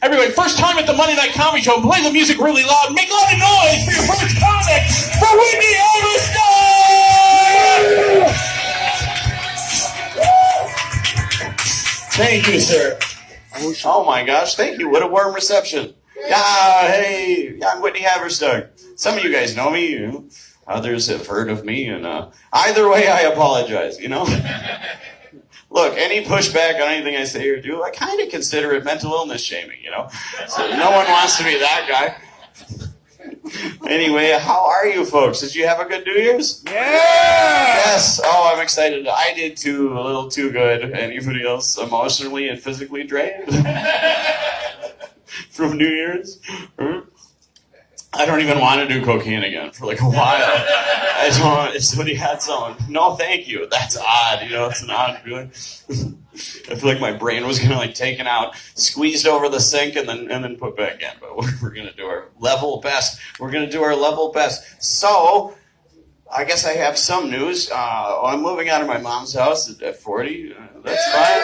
Everybody, first time at the Monday Night Comedy Show, play the music really loud. Make a lot of noise for your first comic, for Whitney Halberstam! Thank you, sir. Oh my gosh, thank you. What a warm reception. Yeah, hey, I'm Whitney Halberstam. Some of you guys know me, others have heard of me, and either way, I apologize, Look, any pushback on anything I say or do, I kind of consider it mental illness shaming, So no one wants to be that guy. Anyway, how are you folks? Did you have a good New Year's? Yeah! Yes. Oh, I'm excited. I did too, a little too good. Anybody else emotionally and physically drained from New Year's? I don't even want to do cocaine again for like a while. I just want, if somebody had some, no thank you. That's odd, it's an odd feeling. I feel like my brain was gonna taken out, squeezed over the sink, and then put back in. But we're gonna do our level best. We're gonna do our level best. So, I guess I have some news. I'm moving out of my mom's house at 40. That's fine.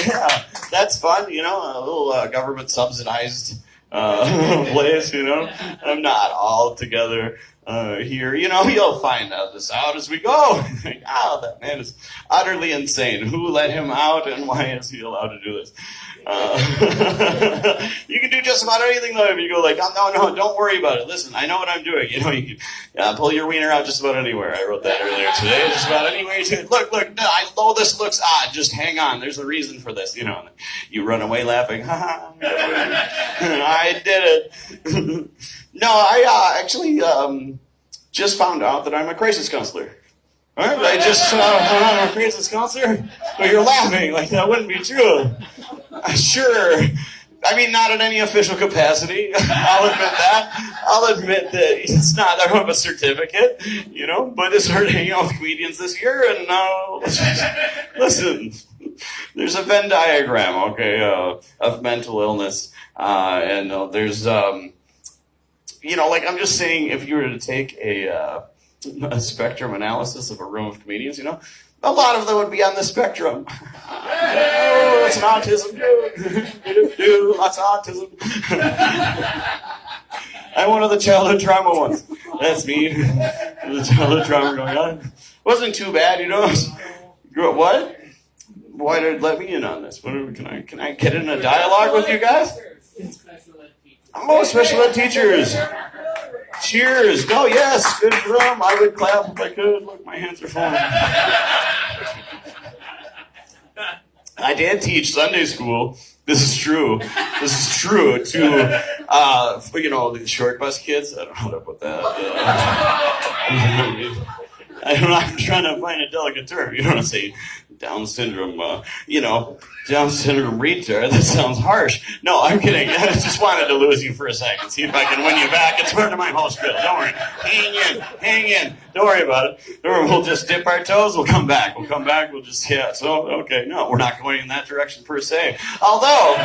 Yeah, that's fun. A little government subsidized place. I'm not all together here. You'll find this out as we go. That man is utterly insane. Who let him out, and why is he allowed to do this? You can do just about anything though if you go no, don't worry about it. Listen, I know what I'm doing. You can pull your wiener out just about anywhere. I wrote that earlier today. Just about anywhere you do. Look, no, I know this looks odd. Just hang on. There's a reason for this. You run away laughing. I did it. No, I actually just found out that I'm a crisis counselor. All right, I just I'm a crisis counselor. But you're laughing like that wouldn't be true. Sure. I mean, not in any official capacity. I'll admit that. I'll admit that it's not. I don't have a certificate, but I started hanging out with comedians this year, and listen, there's a Venn diagram, okay, of mental illness, and there's, I'm just saying, if you were to take a spectrum analysis of a room of comedians, a lot of them would be on the spectrum. Oh, it's an autism joke. Lots of autism. I'm one of the childhood trauma ones. That's me. The childhood trauma going on. Wasn't too bad, What? Why did let me in on this? Can I get in a dialogue with you guys? Oh, special ed teachers. Cheers. Oh, yes. Good for them. I would clap if I could. Look, my hands are full. I did teach Sunday school. This is true. To, the short bus kids. I don't know how to put that. I'm trying to find a delicate term. You don't want to say Down syndrome, Down syndrome retard. That sounds harsh. No, I'm kidding. I just wanted to lose you for a second. See if I can win you back. It's part of my whole spiel. Don't worry. Hang in. Don't worry about it. We'll just dip our toes. We'll come back. We'll just, So, okay. No, we're not going in that direction per se. Although,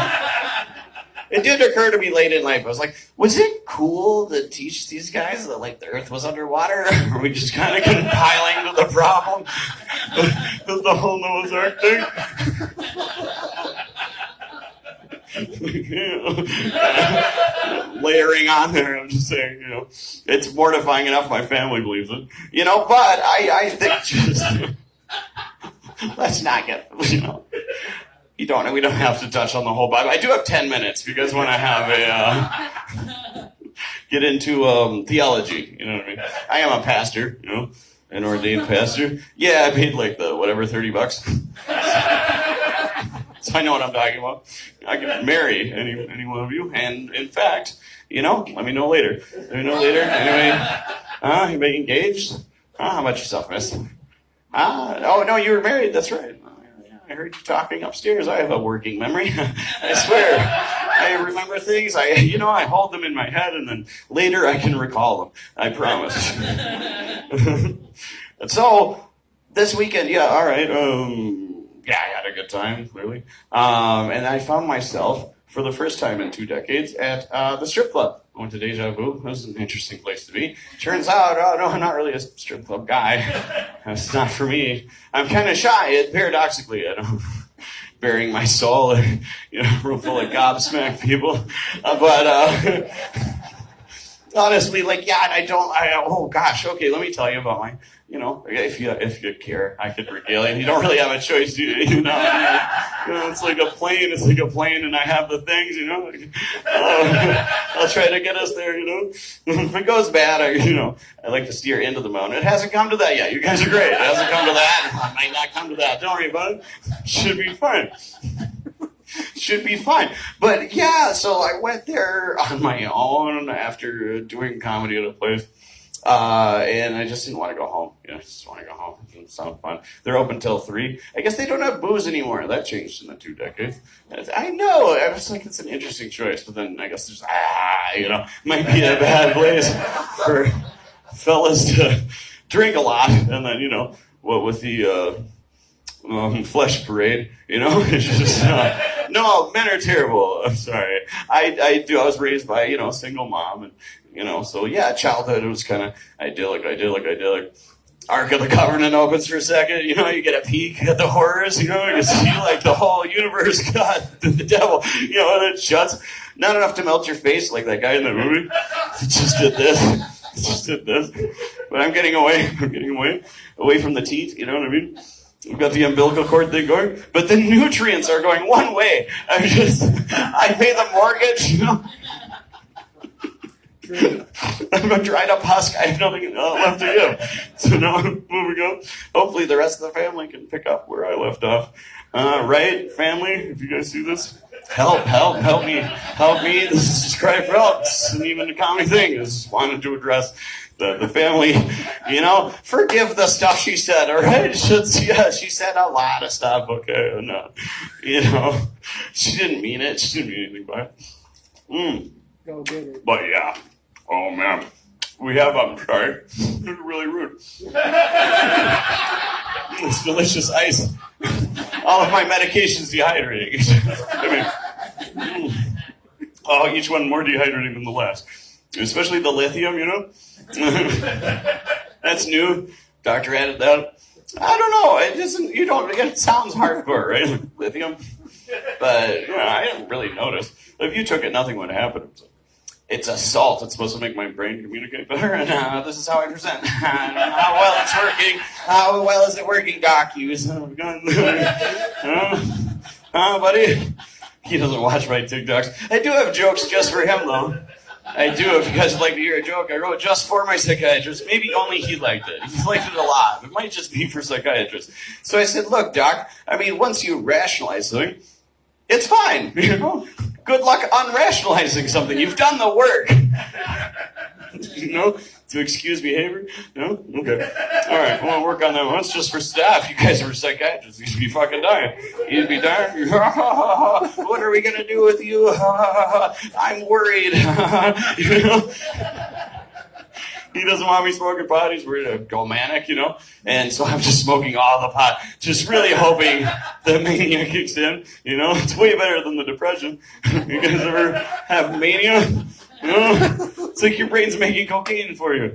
it did occur to me late in life. I was like, was it cool to teach these guys that, the earth was underwater? Or are we just kind of compiling to the problem? The whole Noah's Ark thing? Layering on there, I'm just saying, it's mortifying enough my family believes it. But I think just, let's not get, we don't have to touch on the whole Bible. I do have 10 minutes if you guys want to have get into theology, you know what I mean? I am a pastor, an ordained pastor. Yeah, I paid $30. So I know what I'm talking about. I can marry any one of you, and in fact, let me know later. Anyway, anybody engaged? How about yourself, miss? Oh no, you were married, that's right. I heard you talking upstairs. I have a working memory. I swear. I remember things. I hold them in my head, and then later I can recall them. I promise. So, this weekend, all right. I had a good time, clearly. And I found myself, for the first time in 2 decades, at the strip club. I went to Deja Vu. It was an interesting place to be. Turns out, no, I'm not really a strip club guy. That's not for me. I'm kind of shy, paradoxically. I don't bearing my soul, room full of gobsmacked people. But honestly, oh gosh, okay, let me tell you about if you care, I could regale you. You don't really have a choice, do you? It's like a plane, and I have the things, I'll try to get us there, If it goes bad, I like to steer into the mountain. It hasn't come to that yet. You guys are great. It hasn't come to that. It might not come to that. Don't worry about it. Should be fine. Should be fine. But yeah, so I went there on my own after doing comedy at a place. And I just didn't want to go home. I just want to go home. It doesn't sound fun. They're open till 3. I guess they don't have booze anymore. That changed in the 2 decades. I know. I was like, it's an interesting choice. But then I guess there's, might be a bad place for fellas to drink a lot. And then, what with the flesh parade, it's just, no, men are terrible. I'm sorry. I was raised by, a single mom and, so yeah, childhood, it was kind of idyllic. Ark of the Covenant opens for a second, you get a peek at the horrors, you see like the whole universe, God, the devil, and it shuts. Not enough to melt your face like that guy in the movie. It just did this. But I'm getting away from the teeth, you know what I mean? We've got the umbilical cord thing going, but the nutrients are going one way. I pay the mortgage, I'm a dried up husk. I have nothing left to give. So now, moving on. Hopefully the rest of the family can pick up where I left off. Right, family? If you guys see this, help me. This is just cry for help. This isn't even a comedy thing. I just wanted to address the family. Forgive the stuff she said, all right? She said a lot of stuff, okay? No, she didn't mean it. She didn't mean anything by it. Go get it. But yeah. Oh, man. We have, I'm sorry. They're really rude. It's delicious ice. All of my medication's dehydrating. Each one more dehydrating than the last. Especially the lithium, That's new. Doctor added that. I don't know. It sounds hardcore, right? Lithium. But, I didn't really notice. If you took it, nothing would happen. It's a salt. It's supposed to make my brain communicate better, and this is how I present. I don't know how well it's working. How well is it working, Doc Hughes? Buddy? He doesn't watch my TikToks. I do have jokes just for him, though. I do. If you guys would like to hear a joke, I wrote just for my psychiatrist. Maybe only he liked it. He liked it a lot. It might just be for psychiatrists. So I said, look, Doc, once you rationalize something, it's fine. Good luck unrationalizing something. You've done the work. To excuse behavior? No? Okay. All right, we'll work on that. That's just for staff. You guys are psychiatrists. You should be fucking dying. You'd be dying. What are we going to do with you? I'm worried. He doesn't want me smoking pot. He's worried to go manic, And so I'm just smoking all the pot, just really hoping the mania kicks in. It's way better than the depression. You guys ever have mania? It's like your brain's making cocaine for you.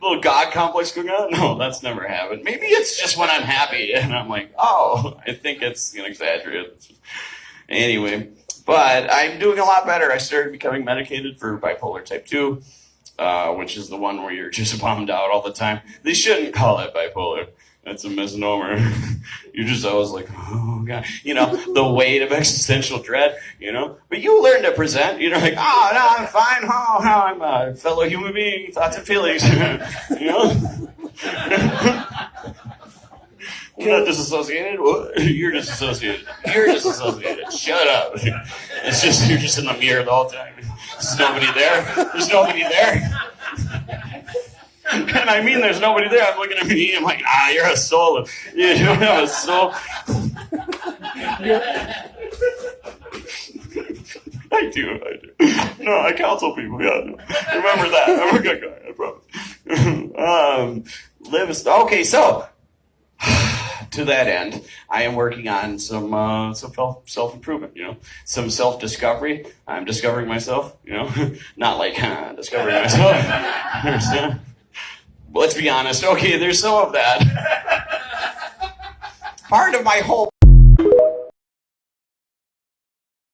Little God complex going on? No, that's never happened. Maybe it's just when I'm happy and I'm like, I think it's exaggerated. Anyway. But I'm doing a lot better. I started becoming medicated for bipolar type 2, which is the one where you're just bummed out all the time. They shouldn't call it bipolar. That's a misnomer. You're just always like, oh, God. The weight of existential dread, But you learn to present. You're like, no, I'm fine. I'm a fellow human being. Thoughts and feelings. You're not disassociated? What? You're disassociated. Shut up. You're just in the mirror the whole time. There's nobody there. And I mean there's nobody there. I'm looking at me, I'm like, you're a soul. You don't have a soul. I do. No, I counsel people, yeah. No. Remember that. I'm a good guy, I promise. Okay, so to that end, I am working on some self-improvement, some self-discovery. I'm discovering myself, not like discovering myself. Understand? Let's be honest. Okay, there's some of that. part of my whole